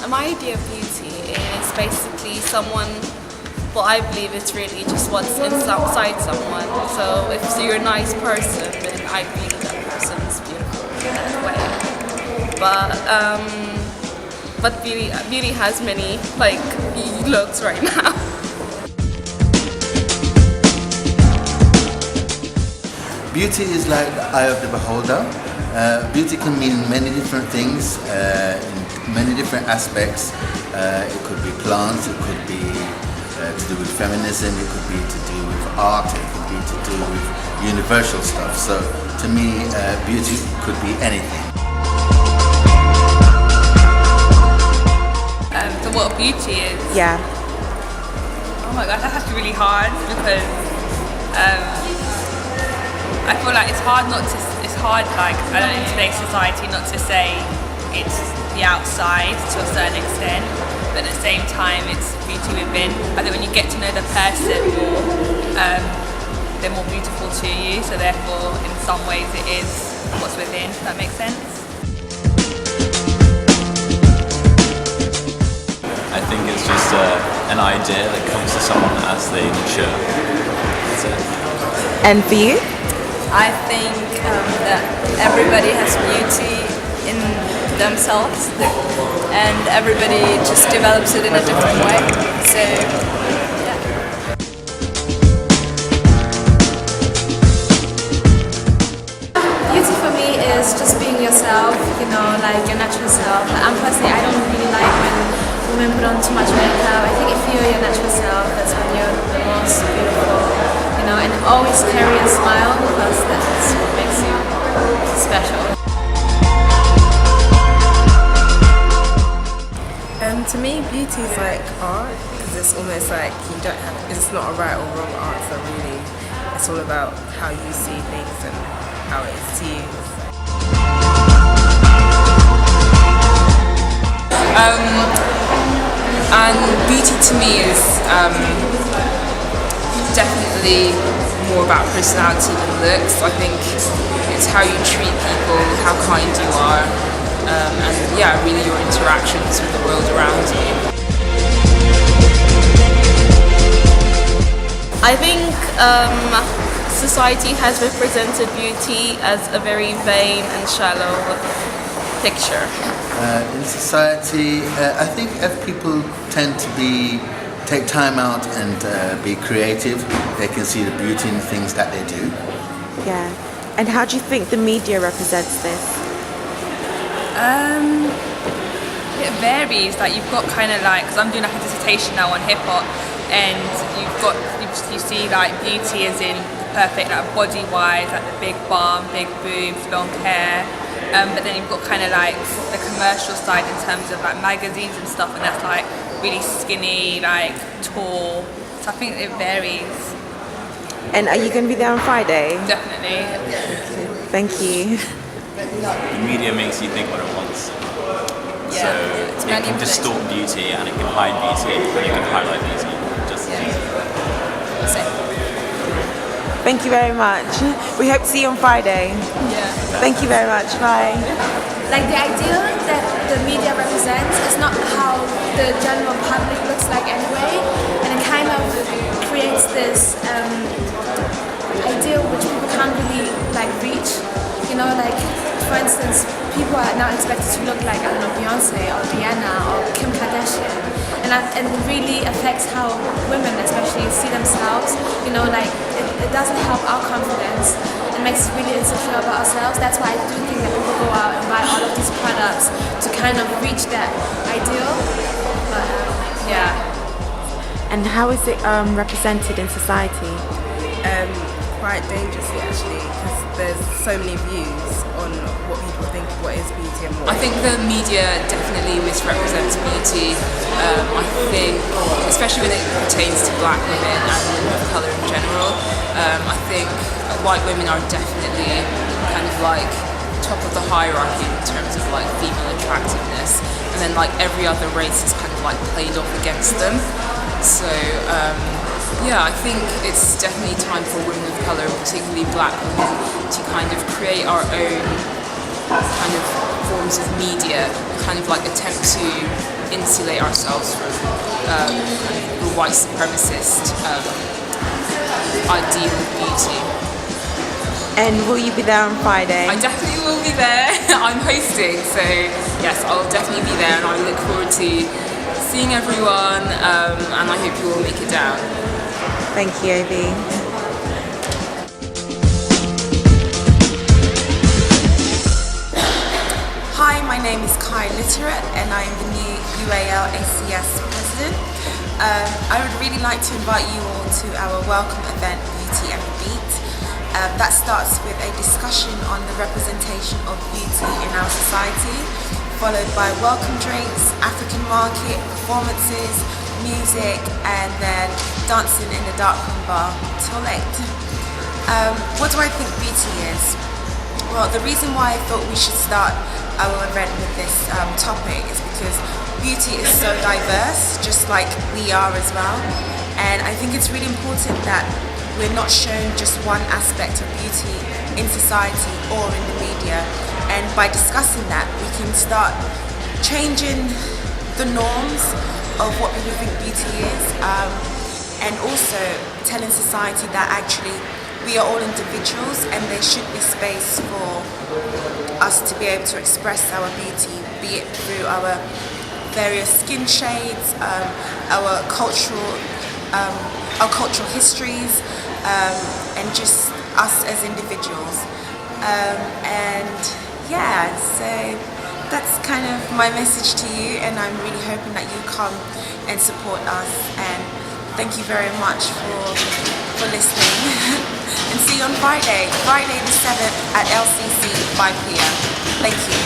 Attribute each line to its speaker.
Speaker 1: My idea of beauty is basically someone, well, I believe it's really just what's inside someone. So if you're a nice person, then I believe that person's beautiful in that way. But beauty has many looks right now.
Speaker 2: Beauty is like the eye of the beholder. Beauty can mean many different things, in many different aspects. It could be plants, it could be to do with feminism, it could be to do with art, it could be to do with universal stuff. So to me, beauty could be anything.
Speaker 1: So what beauty is?
Speaker 3: Yeah.
Speaker 1: Oh my gosh, that's actually really hard because I feel like it's hard in today's society not to say it's the outside to a certain extent, but at the same time it's beauty within. I think when you get to know the person more, they're more beautiful to you, so therefore in some ways it is what's within. Does that make sense?
Speaker 4: I think it's just an idea that comes to someone as they mature. That's it.
Speaker 3: And for you?
Speaker 5: I think that everybody has beauty in themselves and everybody just develops it in a different way. So, yeah.
Speaker 6: Beauty for me is just being yourself, like your natural self. Personally, I don't really like when women put on too much makeup. I think if you're your natural self, that's when you're the most beautiful. And always carry a smile because that's what makes you special.
Speaker 7: To me, beauty is like art because it's almost like it's not a right or wrong answer really. It's all about how you see things and how it is to you.
Speaker 8: And beauty to me is definitely more about personality than looks. I think it's how you treat people, how kind you are, and really your interactions with the world around you.
Speaker 1: I think society has represented beauty as a very vain and shallow picture.
Speaker 2: In society, I think if people tend to take time out and be creative, they can see the beauty in things that they do.
Speaker 3: Yeah. And how do you think the media represents this?
Speaker 1: It varies. Like you've got because I'm doing a dissertation now on hip hop, and you see beauty as in perfect body wise, the big bum, big boobs, long hair. But then you've got the commercial side in terms of magazines and stuff, and that's really skinny, tall. So I think it varies.
Speaker 3: And are you going to be there on Friday?
Speaker 1: Definitely.
Speaker 3: Thank you.
Speaker 4: The media makes you think what it wants.
Speaker 1: Yeah.
Speaker 4: So it can distort beauty and it can hide beauty and it can highlight beauty.
Speaker 3: Thank you very much. We hope to see you on Friday.
Speaker 1: Yeah.
Speaker 3: Thank you very much. Bye.
Speaker 6: The ideal that the media represents is not how the general public looks like anyway, and it kind of creates this ideal which people can't really reach. For instance, people are now expected to look like, Beyonce or Rihanna or Kim Kardashian, and it really affects how women especially see themselves. It doesn't help our confidence. It makes us really insecure about ourselves. That's why I do think that people go out and buy all of these products to kind of reach that ideal. But yeah.
Speaker 3: And how is it represented in society?
Speaker 7: Quite dangerously actually, because there's so many views on what people think what is beauty and what.
Speaker 8: I think the media definitely misrepresents beauty. I think, especially when it pertains to black women and women of colour in general, I think white women are definitely top of the hierarchy in terms of female attractiveness, and then every other race is played off against them. So I think it's definitely time for women of colour, particularly black women, to create our own forms of media, and attempt to insulate ourselves from the white supremacist ideal of beauty.
Speaker 3: And will you be there on Friday?
Speaker 8: I definitely will be there. I'm hosting, so yes, I'll definitely be there, and I look forward to seeing everyone, and I hope you will make it down.
Speaker 3: Thank you, Obi.
Speaker 9: Hi, my name is Kai Literate and I am the new UAL ACS President. I would really like to invite you all to our welcome event, Beauty and the Beat. That starts with a discussion on the representation of beauty in our society, followed by welcome drinks, African market, performances, music, and then dancing in the darkroom bar till late. What do I think beauty is? Well, the reason why I thought we should start our event with this topic is because beauty is so diverse, just like we are as well. And I think it's really important that we're not shown just one aspect of beauty in society or in the media. And by discussing that, we can start changing the norms of what people think beauty is, and also telling society that actually we are all individuals and there should be space for us to be able to express our beauty, be it through our various skin shades, our cultural histories, and just us as individuals. And yeah, so that's kind of my message to you, and I'm really hoping that you come and support us. And thank you very much for listening. And see you on Friday the 7th at LCC 5 p.m. Thank you.